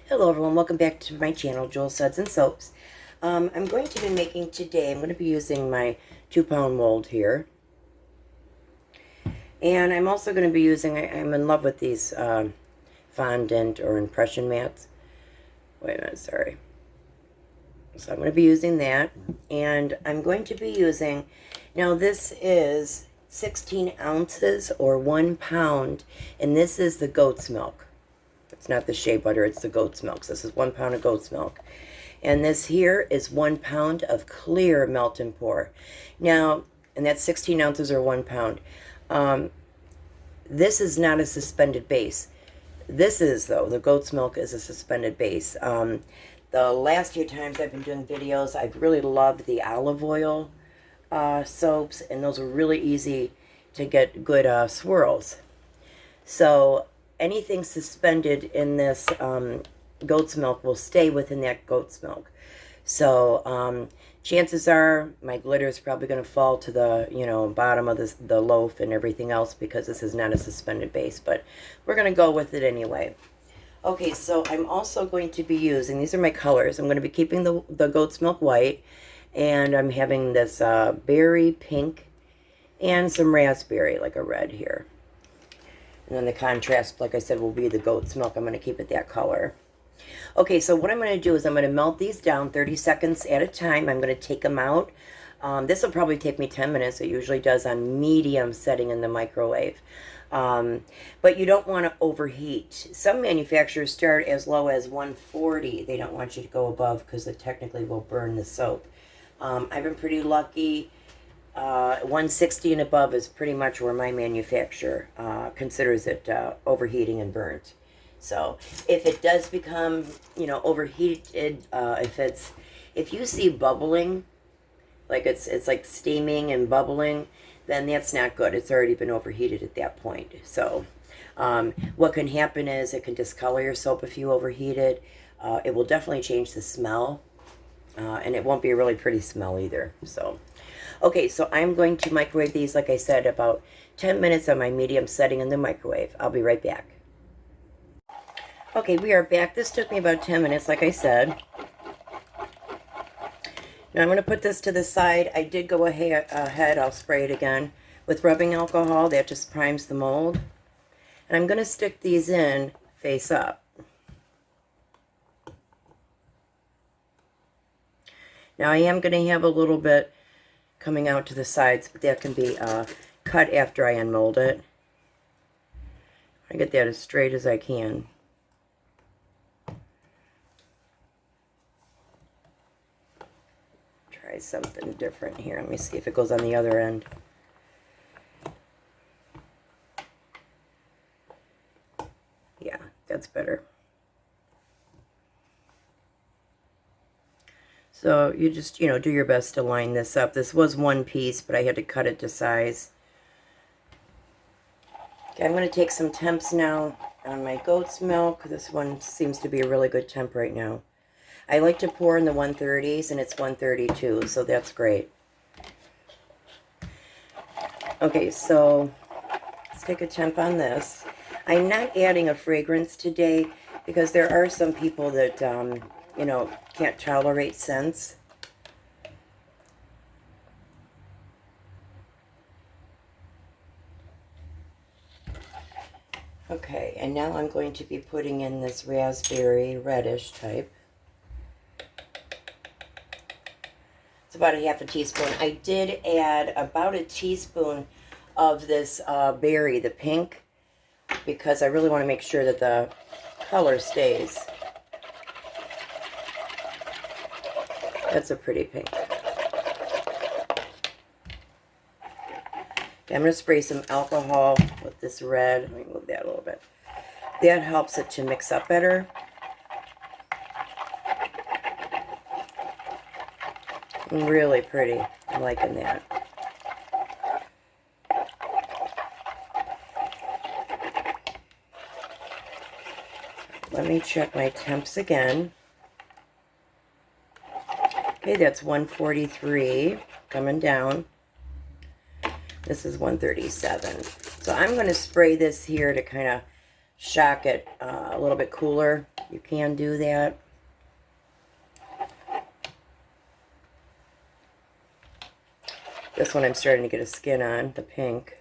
Hello everyone, welcome back to my channel, Jewel Suds and Soaps. I'm going to be making today, I'm going to be using my 2-pound mold here. And I'm also going to be using, I'm in love with these fondant or impression mats. Wait a minute, sorry. So I'm going to be using that. And I'm going to be using, now this is 16 ounces or 1 pound. And this is the goat's milk. It's not the shea butter, it's the goat's milk. So this is 1 pound of goat's milk. And this here is 1 pound of clear melt and pour. Now, and that's 16 ounces or 1 pound. This is not a suspended base. This is, though, the goat's milk is a suspended base. The last few times I've been doing videos, I've really loved the olive oil soaps, and those are really easy to get good swirls. So anything suspended in this goat's milk will stay within that goat's milk. So chances are my glitter is probably going to fall to the bottom of the loaf and everything else because this is not a suspended base, but we're going to go with it anyway. Okay, so I'm also going to be using, these are my colors. I'm going to be keeping the goat's milk white, and I'm having this berry pink and some raspberry, like a red here. And then the contrast, like I said, will be the goat's milk. I'm going to keep it that color. Okay, so what I'm going to do is I'm going to melt these down 30 seconds at a time. I'm going to take them out. This will probably take me 10 minutes. It usually does on medium setting in the microwave. But you don't want to overheat. Some manufacturers start as low as 140. They don't want you to go above because it technically will burn the soap. I've been pretty lucky. 160 and above is pretty much where my manufacturer considers it overheating and burnt. So if it does become, overheated, if you see bubbling, like it's like steaming and bubbling, then that's not good. It's already been overheated at that point. So what can happen is it can discolor your soap if you overheat it. It will definitely change the smell, and it won't be a really pretty smell either. So. Okay, so I'm going to microwave these, like I said, about 10 minutes on my medium setting in the microwave. I'll be right back. Okay, we are back. This took me about 10 minutes, like I said. Now I'm going to put this to the side. I did go ahead, I'll spray it again with rubbing alcohol. That just primes the mold. And I'm going to stick these in face up. Now I am going to have a little bit coming out to the sides, but that can be cut after I unmold it. I get that as straight as I can. Try something different here. Let me see if it goes on the other end. Yeah, that's better. So you just, do your best to line this up. This was one piece, but I had to cut it to size. Okay, I'm going to take some temps now on my goat's milk. This one seems to be a really good temp right now. I like to pour in the 130s, and it's 132, so that's great. Okay, so let's take a temp on this. I'm not adding a fragrance today because there are some people that, can't tolerate scents. Okay, and now I'm going to be putting in this raspberry reddish type. It's about a half a teaspoon. I did add about a teaspoon of this berry, the pink, because I really want to make sure that the color stays. That's a pretty pink. Okay, I'm going to spray some alcohol with this red. Let me move that a little bit. That helps it to mix up better. Really pretty. I'm liking that. Let me check my temps again. Okay, that's 143 coming down. This is 137. So I'm going to spray this here to kind of shock it a little bit cooler. You can do that. This one I'm starting to get a skin on, the pink.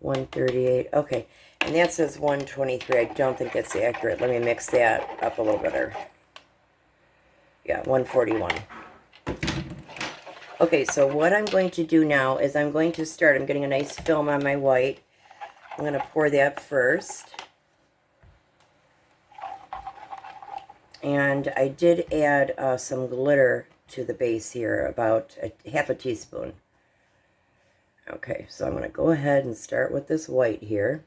138. Okay, and that says 123. I don't think that's accurate. Let me mix that up a little better. Yeah, 141. Okay, so what I'm going to do now is I'm going to start. I'm getting a nice film on my white. I'm going to pour that first. And I did add some glitter to the base here, about half a teaspoon. Okay, so I'm going to go ahead and start with this white here.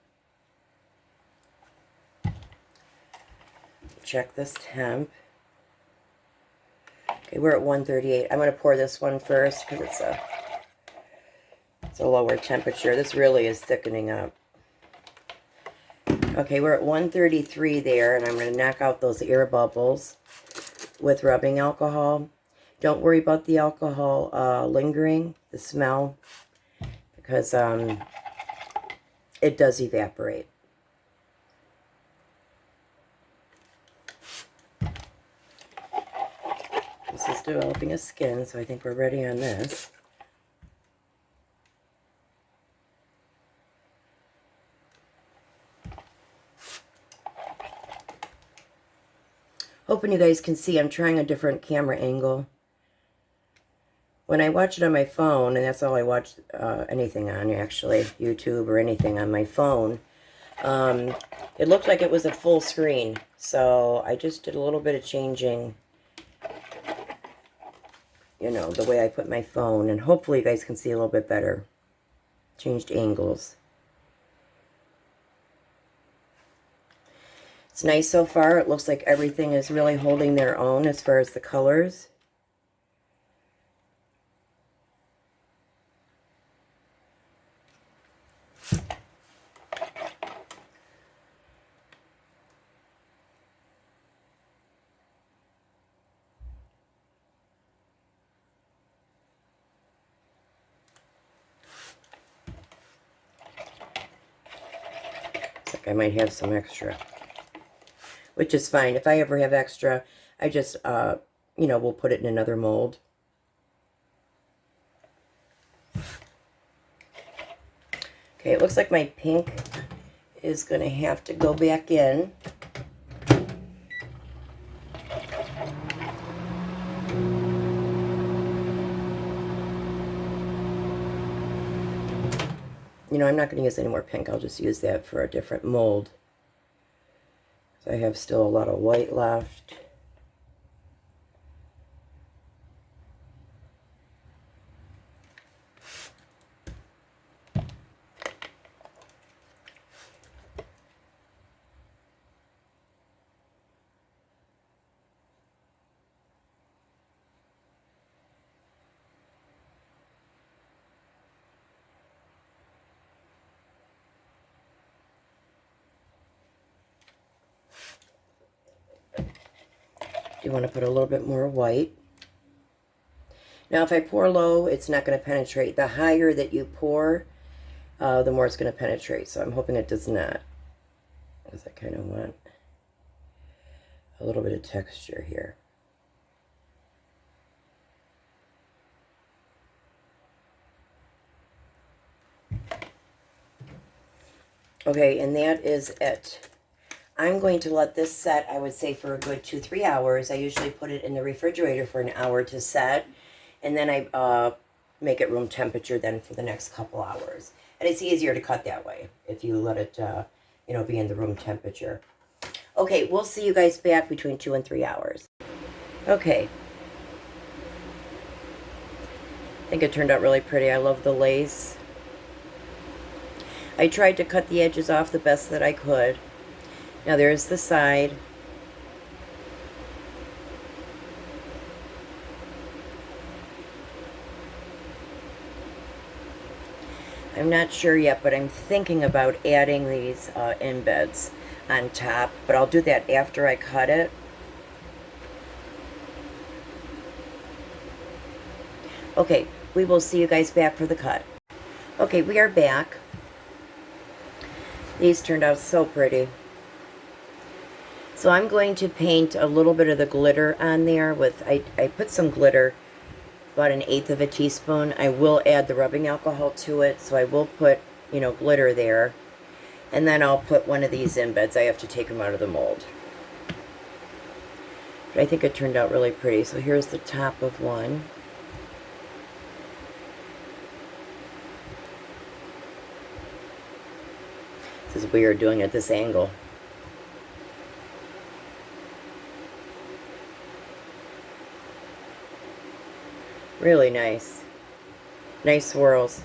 Check this temp. Okay, we're at 138. I'm going to pour this one first because it's a lower temperature. This really is thickening up. Okay, we're at 133 there, and I'm going to knock out those air bubbles with rubbing alcohol. Don't worry about the alcohol lingering, the smell, because it does evaporate. This is developing a skin, so I think we're ready on this. Hoping you guys can see, I'm trying a different camera angle. When I watch it on my phone, and that's all I watch anything on, actually, YouTube or anything on my phone, it looked like it was a full screen. So I just did a little bit of changing, you know, the way I put my phone, and hopefully you guys can see a little bit better. Changed angles. It's nice so far. It looks like everything is really holding their own as far as the colors. I might have some extra, which is fine. If I ever have extra, I just, you know, we'll put it in another mold. Okay, it looks like my pink is going to have to go back in. You know, I'm not going to use any more pink. I'll just use that for a different mold. So I have still a lot of white left. You want to put a little bit more white. Now, if I pour low, it's not going to penetrate. The higher that you pour, the more it's going to penetrate. So I'm hoping it does not, because I kind of want a little bit of texture here. Okay, and that is it. I'm going to let this set, I would say, for a good 2-3 hours. I usually put it in the refrigerator for an hour to set, and then I make it room temperature then for the next couple hours. And it's easier to cut that way if you let it, you know, be in the room temperature. Okay, we'll see you guys back between 2 and 3 hours. Okay. I think it turned out really pretty. I love the lace. I tried to cut the edges off the best that I could. Now there's the side. I'm not sure yet, but I'm thinking about adding these embeds on top, but I'll do that after I cut it. Okay, we will see you guys back for the cut. Okay, we are back. These turned out so pretty. So I'm going to paint a little bit of the glitter on there with, I put some glitter, about 1/8 of a teaspoon. I will add the rubbing alcohol to it, so I will put, you know, glitter there. And then I'll put one of these embeds. I have to take them out of the mold. But I think it turned out really pretty. So here's the top of one. This is weird doing it at this angle. Really nice. Nice swirls.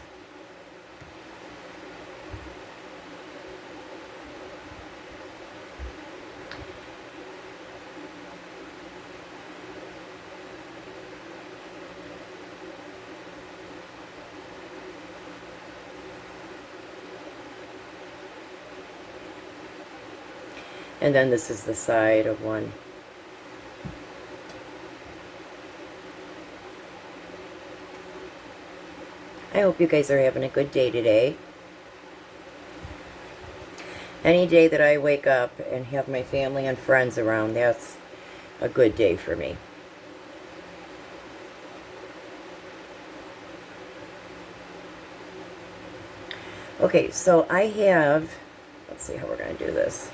And then this is the side of one. I hope you guys are having a good day today. Any day that I wake up and have my family and friends around, that's a good day for me. Okay, so I have, let's see how we're going to do this.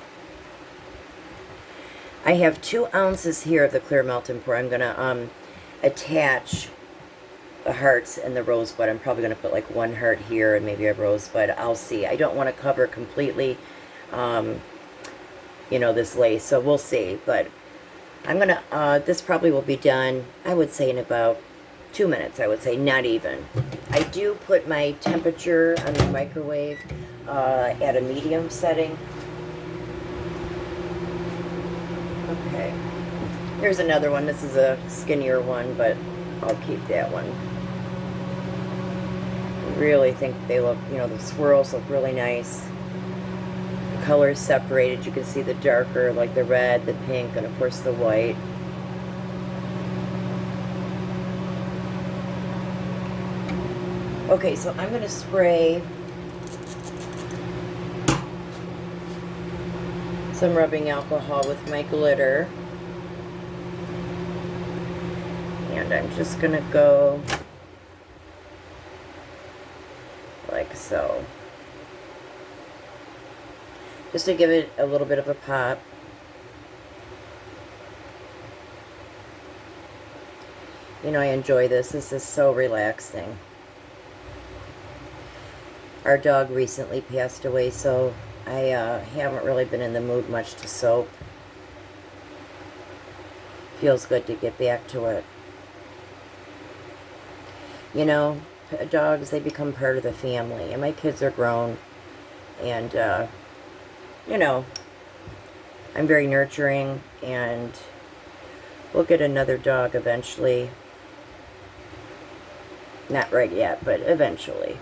I have 2 ounces here of the clear melt and pour. I'm going to attach the hearts and the rosebud. I'm probably going to put like 1 heart here and maybe a rosebud. I'll see. I don't want to cover completely, you know, this lace, so we'll see. But I'm going to, this probably will be done, I would say, in about 2 minutes, I would say, not even. I do put my temperature on the microwave at a medium setting. Okay, here's another one. This is a skinnier one, but I'll keep that one. I really think they look, you know, the swirls look really nice. The colors separated. You can see the darker, like the red, the pink, and of course the white. Okay, so I'm going to spray some rubbing alcohol with my glitter. And I'm just going to go like so. Just to give it a little bit of a pop. You know, I enjoy this. This is so relaxing. Our dog recently passed away, so I haven't really been in the mood much to soap. Feels good to get back to it. You know, dogs, they become part of the family. And my kids are grown. And, you know, I'm very nurturing. And we'll get another dog eventually. Not right yet, but eventually.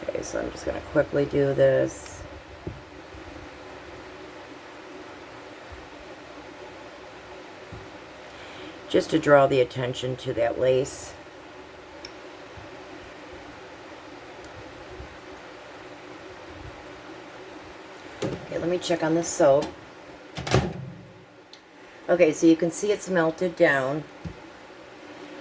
Okay, so I'm just going to quickly do this. Just to draw the attention to that lace. Okay, let me check on the soap. Okay, so you can see it's melted down.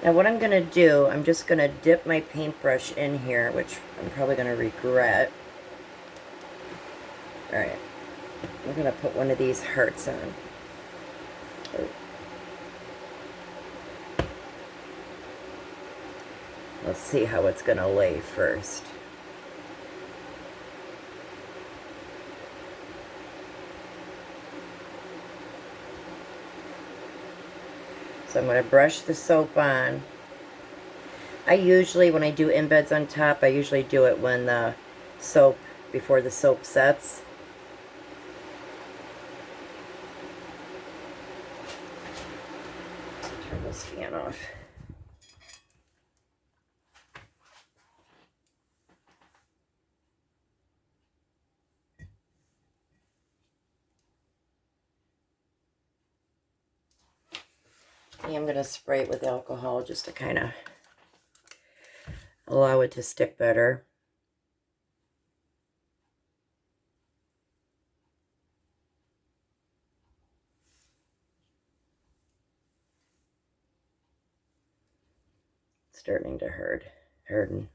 Now what I'm going to do, I'm just going to dip my paintbrush in here, which I'm probably going to regret. Alright, I'm going to put one of these hearts on. Oh. Let's see how it's going to lay first. So I'm going to brush the soap on. I usually, when I do embeds on top, I usually do it when the soap, before the soap sets. Turn this fan off. I'm going to spray it with alcohol just to kind of allow it to stick better. starting to harden.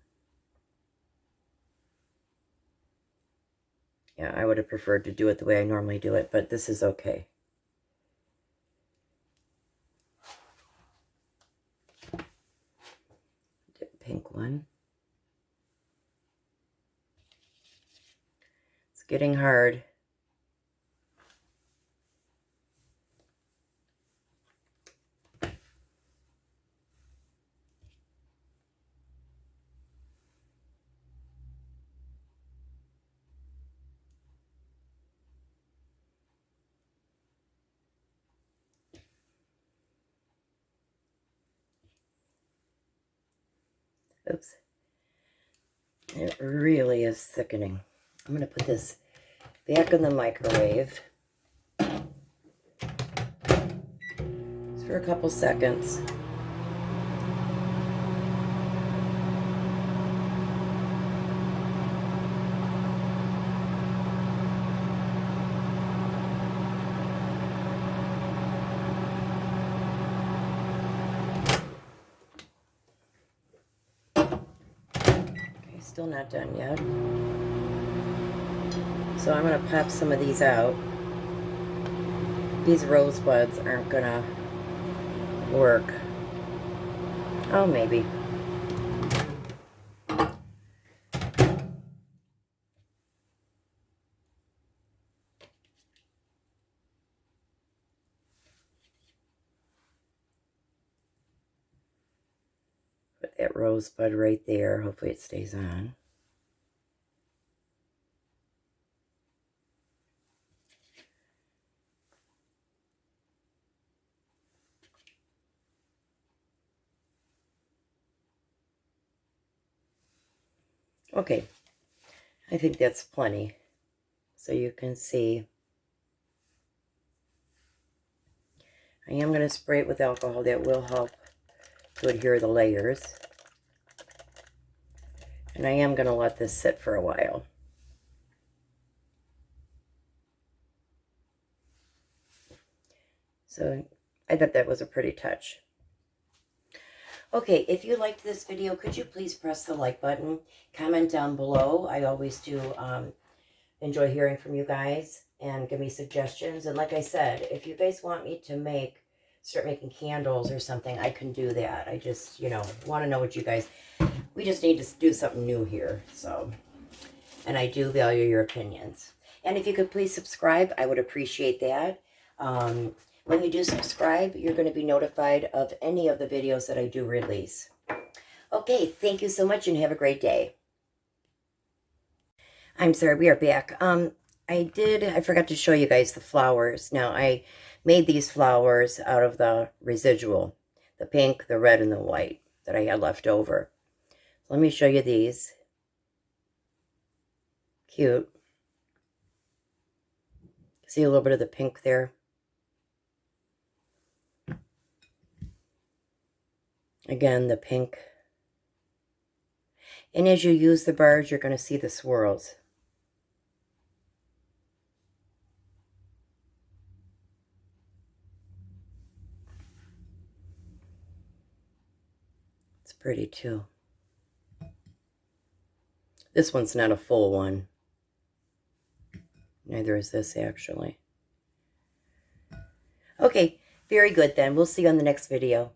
Yeah, I would have preferred to do it the way I normally do it, but this is okay. Pink one. It's getting hard. Oops. It really is thickening. I'm going to put this back in the microwave just for a couple seconds. Okay, still not done yet. So I'm going to pop some of these out. These rosebuds aren't going to work. Oh, maybe. Put that rosebud right there. Hopefully it stays on. Okay, I think that's plenty. So you can see, I am going to spray it with alcohol. That will help to adhere the layers. And I am going to let this sit for a while. So I thought that was a pretty touch. Okay, if you liked this video, could you please press the like button? Comment down below. I always do enjoy hearing from you guys and give me suggestions. And like I said, if you guys want me to start making candles or something, I can do that. I just, want to know what you guys, we just need to do something new here. So, and I do value your opinions. And if you could please subscribe, I would appreciate that. When you do subscribe, you're going to be notified of any of the videos that I do release. Okay, thank you so much and have a great day. I'm sorry, we are back. I forgot to show you guys the flowers. Now, I made these flowers out of the residual, the pink, the red, and the white that I had left over. Let me show you these. Cute. See a little bit of the pink there? Again, the pink. And as you use the bars, you're going to see the swirls. It's pretty too. This one's not a full one. Neither is this, actually. Okay, very good then. We'll see you on the next video.